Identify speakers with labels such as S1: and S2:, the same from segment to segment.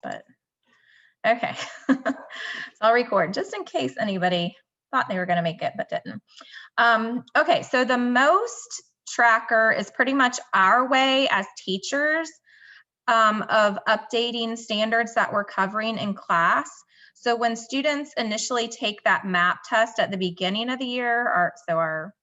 S1: but okay. So I'll record just in case anybody thought they were going to make it but didn't. Okay, so the most tracker is pretty much our way as teachers of updating standards that we're covering in class. So when students initially take that MAP test at the beginning of the year, our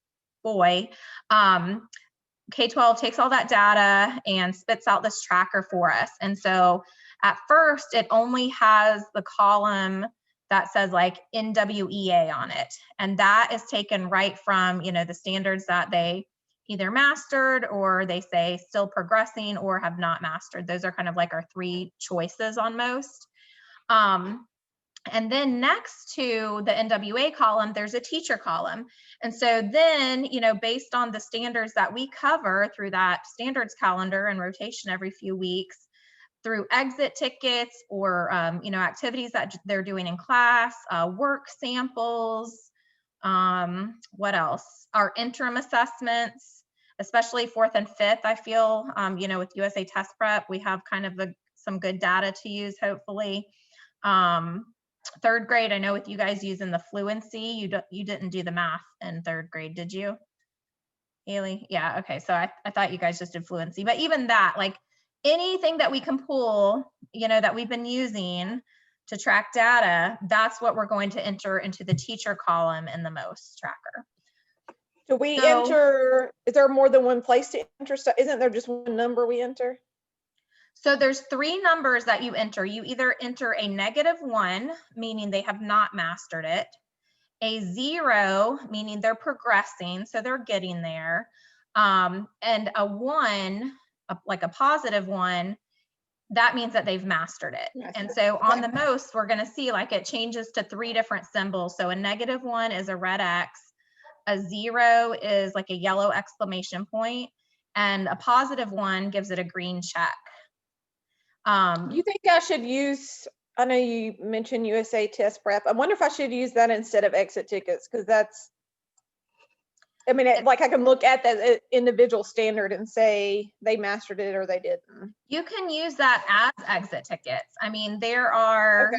S1: boy, K-12 takes all that data and spits out this tracker for us. And so at first, it only has the column that says like NWEA on it. And that is taken right from, the standards that they either mastered or they say still progressing or have not mastered. Those are kind of like our 3 choices on most. And then next to the NWA column, there's a teacher column. And so then, based on the standards that we cover through that standards calendar and rotation every few weeks, through exit tickets or, activities that they're doing in class, work samples, what else? Our interim assessments, especially 4th and 5th, I feel, with USA Test Prep, we have kind of some good data to use, hopefully. 3rd grade, I know with you guys using the fluency, you didn't do the math in 3rd grade, did you, Haley? Yeah, okay, so I thought you guys just did fluency, but even that, like anything that we can pull, that we've been using to track data, that's what we're going to enter into the teacher column in the most tracker.
S2: Do we enter, is there more than one place to enter stuff? Isn't there just one number we enter?
S1: So there's 3 numbers that you enter. You either enter a -1, meaning they have not mastered it, a 0, meaning they're progressing, so they're getting there, and a 1, like a +1, that means that they've mastered it. And so on the most, we're going to see like it changes to 3 different symbols. So a -1 is a red X, a 0 is like a yellow exclamation point, and a +1 gives it a green check.
S2: You think I should use, I know you mentioned USA Test Prep. I wonder if I should use that instead of exit tickets, because that's, I mean, like I can look at that individual standard and say they mastered it or they didn't.
S1: You can use that as exit tickets. I mean, there are,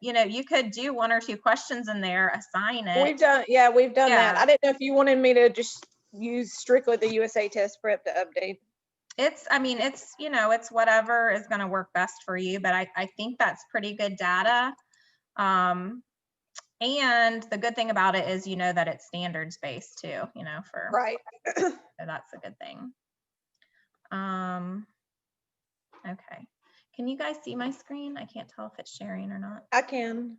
S1: you could do 1 or 2 questions in there, assign it.
S2: We've done that. I didn't know if you wanted me to just use strictly the USA Test Prep to update.
S1: It's it's whatever is going to work best for you, but I think that's pretty good data. And the good thing about it is, that it's standards based too, for
S2: right.
S1: So that's a good thing. Okay. Can you guys see my screen? I can't tell if it's sharing or not.
S2: I can.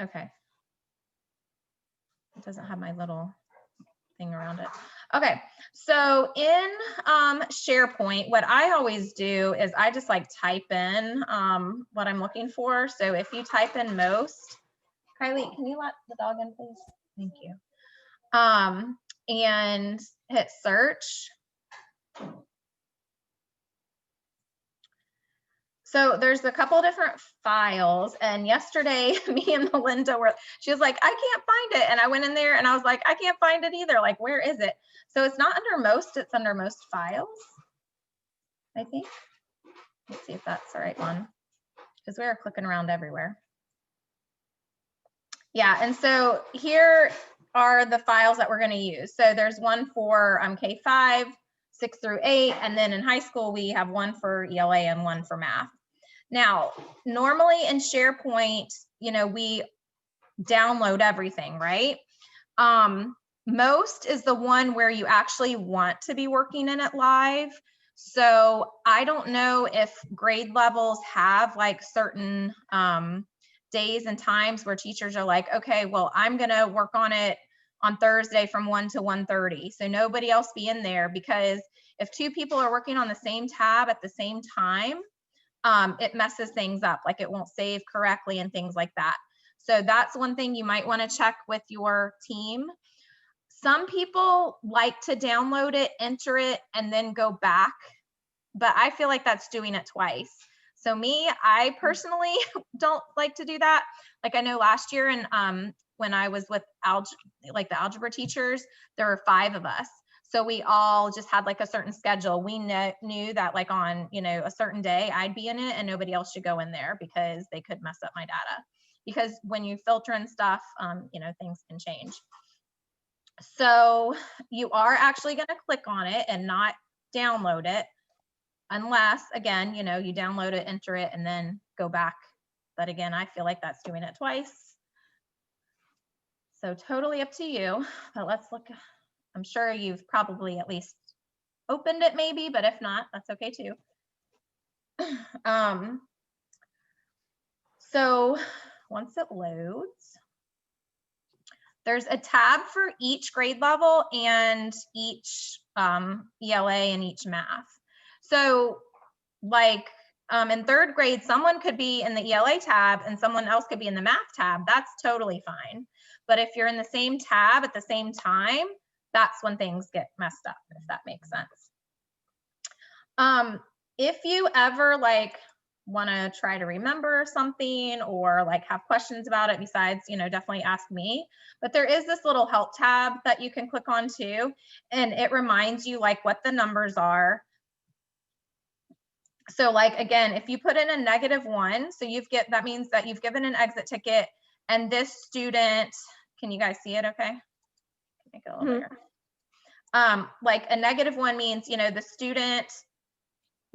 S1: Okay. It doesn't have my little thing around it. Okay, so in SharePoint, what I always do is I just like type in what I'm looking for. So if you type in most, Kylie, can you let the dog in, please? Thank you. And hit search. So there's a couple different files, and yesterday me and Melinda she was like, I can't find it. And I went in there and I was like, I can't find it either. Like, where is it? So it's not under most, it's under most files, I think. Let's see if that's the right one, because we are clicking around everywhere. Yeah, and so here are the files that we're going to use. So there's one for K-5, 6 through 8, and then in high school we have one for ELA and one for math. Now, normally in SharePoint, we download everything, right? Most is the one where you actually want to be working in it live. So I don't know if grade levels have like certain days and times where teachers are like, okay, well, I'm going to work on it on Thursday from 1 to 1:30. So nobody else be in there, because if 2 people are working on the same tab at the same time, it messes things up, like it won't save correctly and things like that. So that's one thing you might want to check with your team. Some people like to download it, enter it, and then go back, but I feel like that's doing it twice. So me, I personally don't like to do that. Like I know last year, and when I was with the algebra teachers, there were 5 of us. So we all just had like a certain schedule. We knew that like on, a certain day I'd be in it and nobody else should go in there because they could mess up my data. Because when you filter and stuff, things can change. So you are actually going to click on it and not download it unless, again, you download it, enter it, and then go back. But again, I feel like that's doing it twice. So totally up to you, but let's look. I'm sure you've probably at least opened it maybe, but if not, that's okay too. So once it loads, there's a tab for each grade level and each ELA and each math. So like in third grade, someone could be in the ELA tab and someone else could be in the math tab. That's totally fine. But if you're in the same tab at the same time, that's when things get messed up, if that makes sense. If you ever like want to try to remember something or like have questions about it besides, definitely ask me. But there is this little help tab that you can click on too, and it reminds you like what the numbers are. So like, again, if you put in a -1, so that means that you've given an exit ticket and this student, can you guys see it okay? Make it a little bigger. Like a -1 means, the student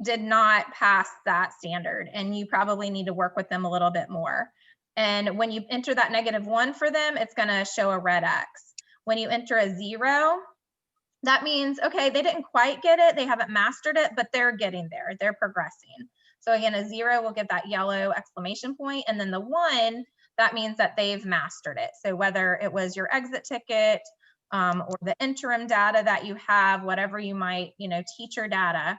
S1: did not pass that standard and you probably need to work with them a little bit more. And when you enter that -1 for them, it's going to show a red X. When you enter a 0, that means, okay, they didn't quite get it. They haven't mastered it, but they're getting there. They're progressing. So again, a 0 will give that yellow exclamation point. And then the 1, that means that they've mastered it. So whether it was your exit ticket or the interim data that you have, whatever you might, teacher data,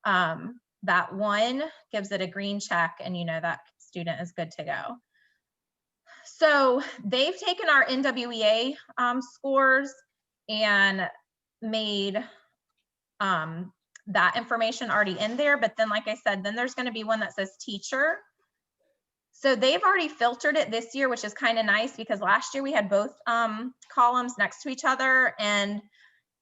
S1: that 1 gives it a green check and that student is good to go. So they've taken our NWEA scores and made that information already in there. But then, like I said, then there's going to be one that says teacher. So they've already filtered it this year, which is kind of nice because last year we had both columns next to each other and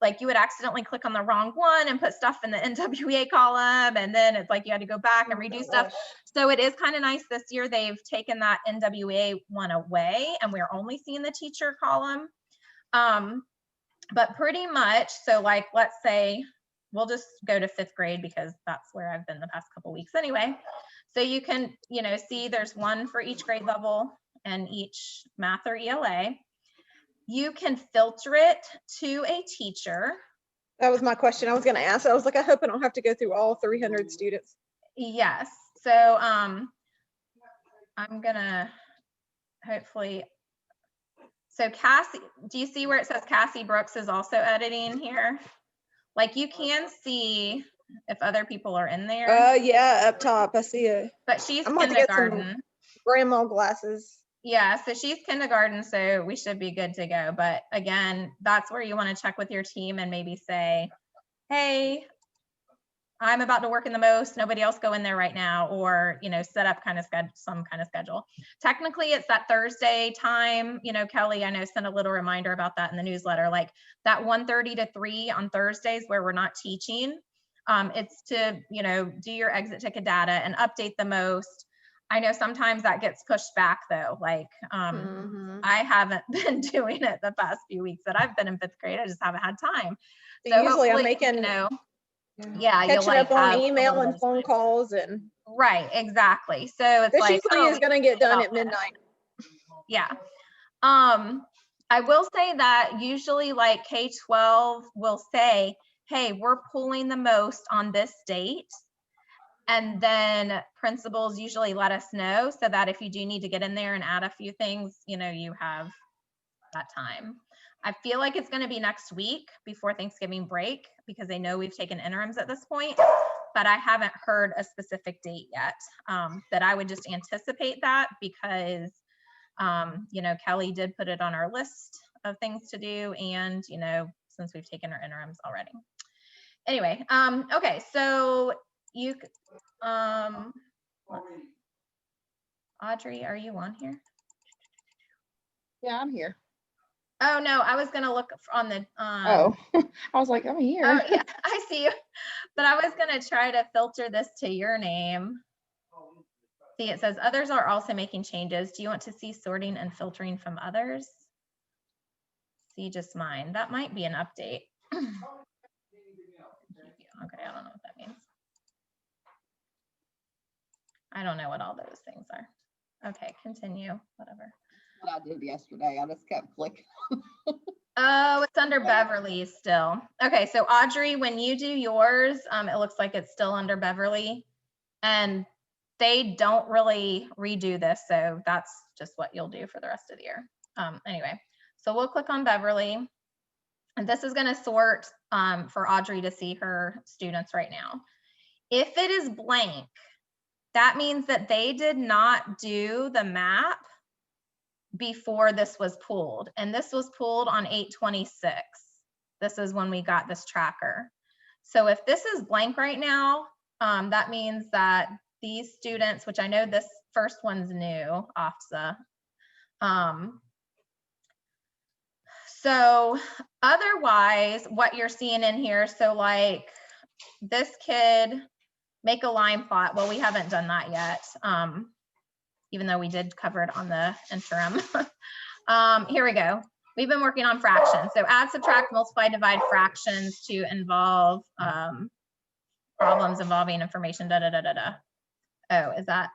S1: like you would accidentally click on the wrong one and put stuff in the NWEA column. And then it's like you had to go back and redo stuff. So it is kind of nice this year. They've taken that NWEA one away and we're only seeing the teacher column. But pretty much, so like, let's say, we'll just go to 5th grade because that's where I've been the past couple weeks anyway. So you can, see there's 1 for each grade level and each math or ELA. You can filter it to a teacher.
S2: That was my question. I was going to ask. I was like, I hope I don't have to go through all 300 students.
S1: Yes. So I'm going to hopefully. So Cassie, do you see where it says Cassie Brooks is also editing here? Like you can see if other people are in there.
S2: Yeah, up top, I see it.
S1: But she's
S2: I'm going to get some grandma glasses.
S1: Yeah, so she's kindergarten, so we should be good to go. But again, that's where you want to check with your team and maybe say, hey, I'm about to work in the most, nobody else go in there right now, or, set up some kind of schedule. Technically, it's that Thursday time, Kelly, I know, sent a little reminder about that in the newsletter, like that 1:30 to 3 on Thursdays where we're not teaching. It's to, do your exit ticket data and update the most. I know sometimes that gets pushed back though. Like I haven't been doing it the past few weeks that I've been in 5th grade. I just haven't had time.
S2: So usually I'm making, catching up on email and phone calls and.
S1: Right, exactly. So it's
S2: this
S1: like
S2: usually is going to get done at midnight.
S1: Yeah. I will say that usually like K-12 will say, hey, we're pulling the most on this date. And then principals usually let us know so that if you do need to get in there and add a few things, you have that time. I feel like it's going to be next week before Thanksgiving break because they know we've taken interims at this point, but I haven't heard a specific date yet. But I would just anticipate that because, Kelly did put it on our list of things to do. And, since we've taken our interims already. Anyway, okay, so you, Audrey, are you on here?
S3: Yeah, I'm here.
S1: Oh, no, I was gonna look on the,
S3: Oh, I was like, I'm here.
S1: oh, yeah, I see you. But I was gonna try to filter this to your name. See, it says others are also making changes. Do you want to see sorting and filtering from others? See just mine. That might be an update. Okay, I don't know what that means. I don't know what all those things are. Okay, continue, whatever.
S3: What I did yesterday, I just kept clicking.
S1: Oh, it's under Beverly still. Okay, so Audrey, when you do yours, it looks like it's still under Beverly. And they don't really redo this, so that's just what you'll do for the rest of the year. Anyway, so we'll click on Beverly. And this is gonna sort for Audrey to see her students right now. If it is blank, that means that they did not do the map before this was pulled. And this was pulled on 8/26. This is when we got this tracker. So if this is blank right now, that means that these students, which I know this first one's new, AFSA. So otherwise, what you're seeing in here, so like this kid, make a line plot. Well, we haven't done that yet, even though we did cover it on the interim. Here we go. We've been working on fractions. So add, subtract, multiply, divide fractions to involve problems involving information, da, da, da, da, da. Oh, is that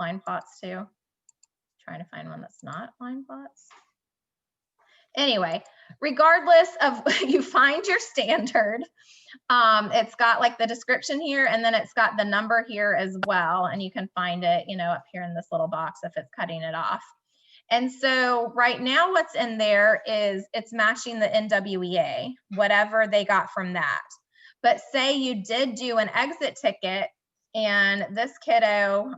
S1: line plots too? Trying to find one that's not line plots. Anyway, regardless of you find your standard, it's got like the description here, and then it's got the number here as well. And you can find it, you know, up here in this little box if it's cutting it off. And so right now what's in there is it's matching the NWEA, whatever they got from that. But say you did do an exit ticket and this kiddo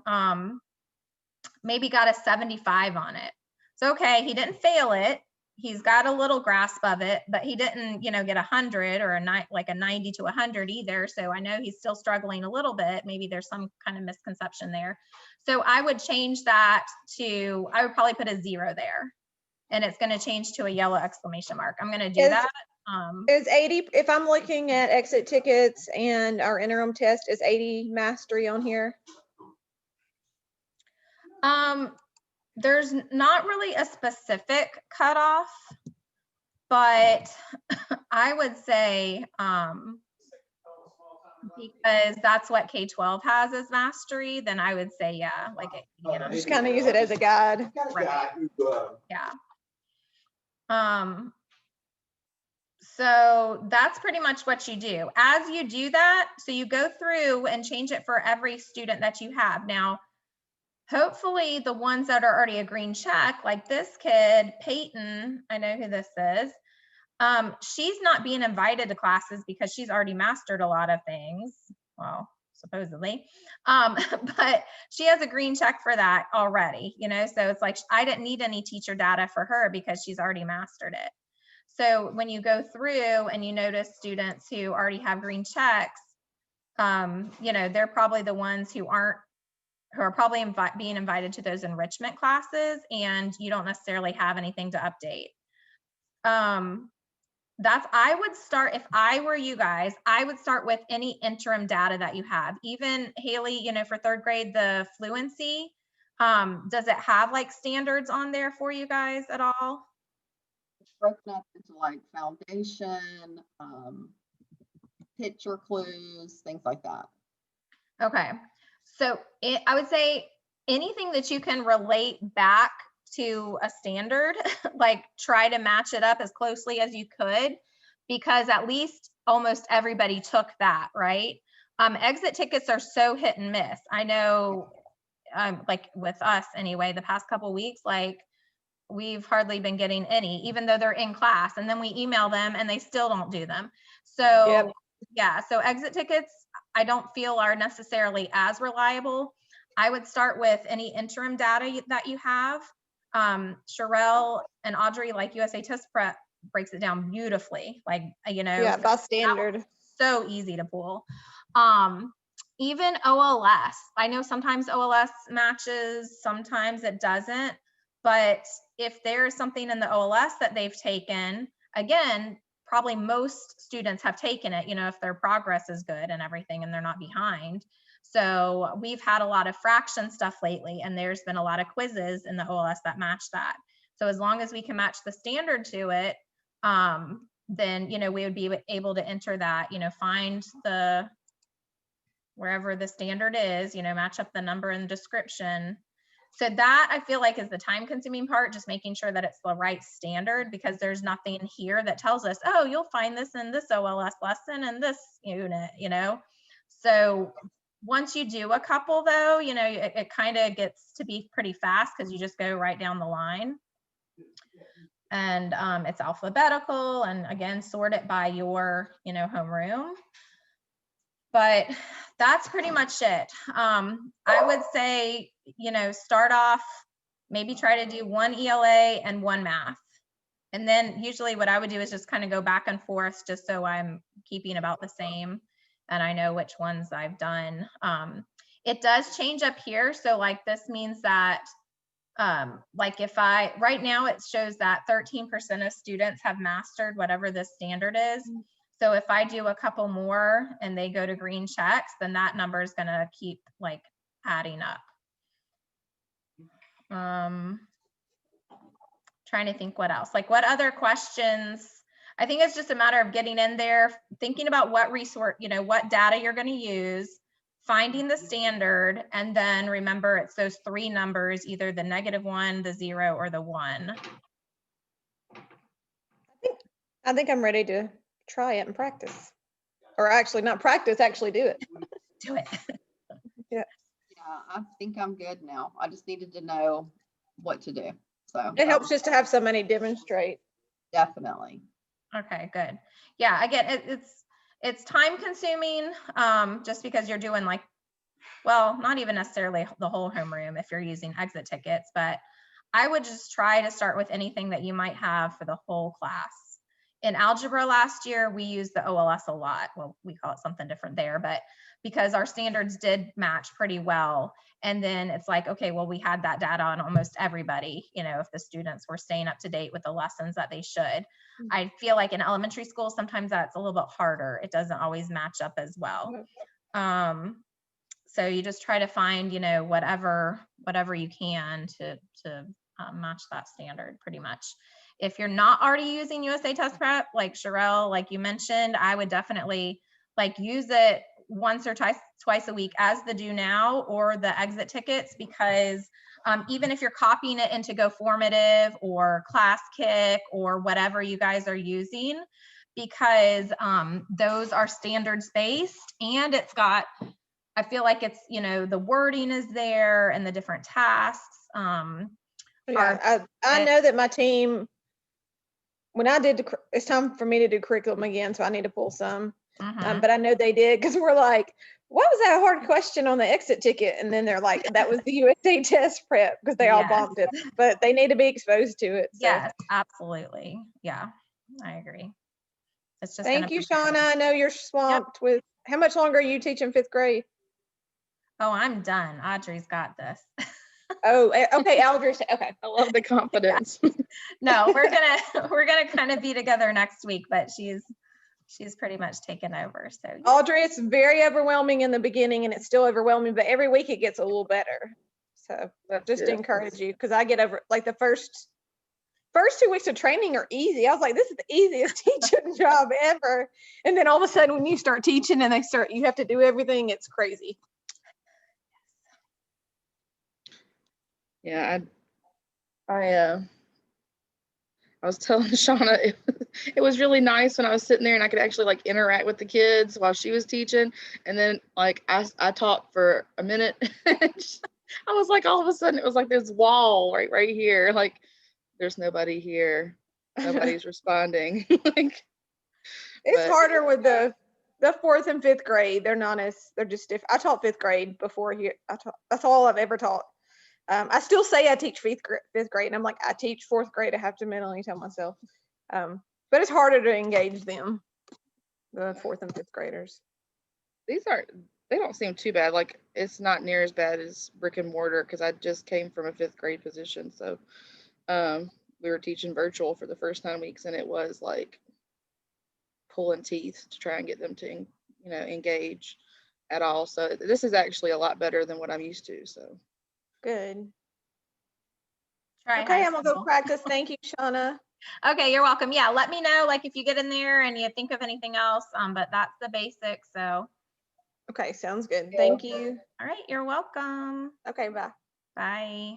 S1: maybe got a 75 on it. So, okay, he didn't fail it. He's got a little grasp of it, but he didn't, you know, get 100 or like a 90 to 100 either. So I know he's still struggling a little bit. Maybe there's some kind of misconception there. So I would change that to, I would probably put a 0 there, and it's going to change to a yellow exclamation mark. I'm going to do that.
S2: Is 80, if I'm looking at exit tickets and our interim test, is 80 mastery on here?
S1: There's not really a specific cutoff, but I would say, because that's what K-12 has as mastery, then I would say, yeah, like, you know,
S2: Just kind of use it as a guide.
S1: Right. Yeah. So that's pretty much what you do. As you do that, so you go through and change it for every student that you have. Now, hopefully the ones that are already a green check, like this kid, Peyton, I know who this is. She's not being invited to classes because she's already mastered a lot of things. Well, supposedly, but she has a green check for that already, you know, so it's like, I didn't need any teacher data for her because she's already mastered it. So when you go through and you notice students who already have green checks, you know, they're probably the ones who are probably being invited to those enrichment classes, and you don't necessarily have anything to update. I would start, if I were you guys, I would start with any interim data that you have. Even Haley, you know, for 3rd grade, the fluency, does it have like standards on there for you guys at all?
S3: It's broken up into like foundation, picture clues, things like that.
S1: Okay. So I would say anything that you can relate back to a standard, like try to match it up as closely as you could, because at least almost everybody took that, right? Exit tickets are so hit and miss. I know, like with us anyway, the past couple of weeks, like we've hardly been getting any, even though they're in class, and then we email them and they still don't do them. So yep. Yeah, so exit tickets, I don't feel are necessarily as reliable. I would start with any interim data that you have. Sherelle and Audrey, like USA Test Prep, breaks it down beautifully. Like, you know,
S2: yeah, by standard.
S1: So easy to pull. Even OLS, I know sometimes OLS matches, sometimes it doesn't. But if there's something in the OLS that they've taken, again, probably most students have taken it, you know, if their progress is good and everything and they're not behind. So we've had a lot of fraction stuff lately, and there's been a lot of quizzes in the OLS that match that. So as long as we can match the standard to it, then, you know, we would be able to enter that, you know, find the, wherever the standard is, you know, match up the number and description. So that I feel like is the time consuming part, just making sure that it's the right standard, because there's nothing here that tells us, oh, you'll find this in this OLS lesson and this unit, you know? So once you do a couple though, you know, it kind of gets to be pretty fast because you just go right down the line. And it's alphabetical, and again, sort it by your, you know, homeroom. But that's pretty much it. I would say, you know, start off, maybe try to do one ELA and one math. And then usually what I would do is just kind of go back and forth, just so I'm keeping about the same and I know which ones I've done. It does change up here. So like this means that like if right now it shows that 13% of students have mastered whatever this standard is. So if I do a couple more and they go to green checks, then that number is going to keep like adding up. Trying to think what else, like what other questions. I think it's just a matter of getting in there, thinking about what resource, you know, what data you're going to use, finding the standard, and then remember it's those three numbers, either the -1, the 0, or the 1.
S2: I think I'm ready to try it and practice. Or actually not practice, actually do it.
S1: Do it.
S3: Yeah, I think I'm good now. I just needed to know what to do. So
S2: It helps just to have somebody demonstrate.
S3: definitely.
S1: Okay, good. Yeah, again, it's time consuming, just because you're doing like, well, not even necessarily the whole homeroom if you're using exit tickets, but I would just try to start with anything that you might have for the whole class. In algebra last year, we used the OLS a lot. Well, we call it something different there, but because our standards did match pretty well. And then it's like, okay, well, we had that data on almost everybody, you know, if the students were staying up to date with the lessons that they should. I feel like in elementary school, sometimes that's a little bit harder. It doesn't always match up as well. So you just try to find, you know, whatever you can to match that standard pretty much. If you're not already using USA Test Prep, like Sherelle, like you mentioned, I would definitely like use it once or twice a week as the Do Now or the exit tickets, because even if you're copying it into GoFormative or ClassKick or whatever you guys are using, because those are standards based, and it's got, I feel like it's, you know, the wording is there and the different tasks.
S2: Yeah, I know that my team, when I did, it's time for me to do curriculum again, so I need to pull some. But I know they did, because we're like, what was that hard question on the exit ticket? And then they're like, that was the USA Test Prep, because they all bombed it, but they need to be exposed to it. So.
S1: Yes, absolutely. Yeah, I agree. It's just
S2: Thank you, Shauna. I know you're swamped with, how much longer are you teaching 5th grade?
S1: Oh, I'm done. Audrey's got this.
S2: Oh, okay, Audrey. Okay.
S4: I love the confidence.
S1: No, we're gonna kind of be together next week, but she's pretty much taken over. So yeah.
S2: Audrey, it's very overwhelming in the beginning, and it's still overwhelming, but every week it gets a little better. So just to encourage you, because I get over, like, the first 2 weeks of training are easy. I was like, this is the easiest teaching job ever. And then all of a sudden when you start teaching and you have to do everything, it's crazy.
S4: Yeah, I was telling Shauna it was really nice when I was sitting there and I could actually like interact with the kids while she was teaching, and then like I talked for a minute. I was like, all of a sudden it was like this wall right here, like there's nobody here, nobody's responding. Like,
S2: it's harder with the 4th and 5th grade. They're just different. I taught 5th grade before here. That's all I've ever taught. I still say I teach 5th grade, and I'm like, I teach 4th grade. I have to mentally tell myself, but it's harder to engage them, the 4th and 5th graders.
S4: they don't seem too bad. Like, it's not near as bad as brick and mortar, because I just came from a 5th grade position, so We were teaching virtual for the first 9 weeks, and it was like pulling teeth to try and get them to, engage at all. So this is actually a lot better than what I'm used to. So
S2: Good.
S1: Try
S2: Okay,
S1: high
S2: I'm gonna go
S1: school.
S2: practice. Thank you, Shauna.
S1: Okay, you're welcome. Yeah, let me know like if you get in there and you think of anything else. But that's the basics. So,
S2: Okay, sounds good. Thank you.
S1: all right, you're welcome.
S2: Okay, bye.
S1: Bye.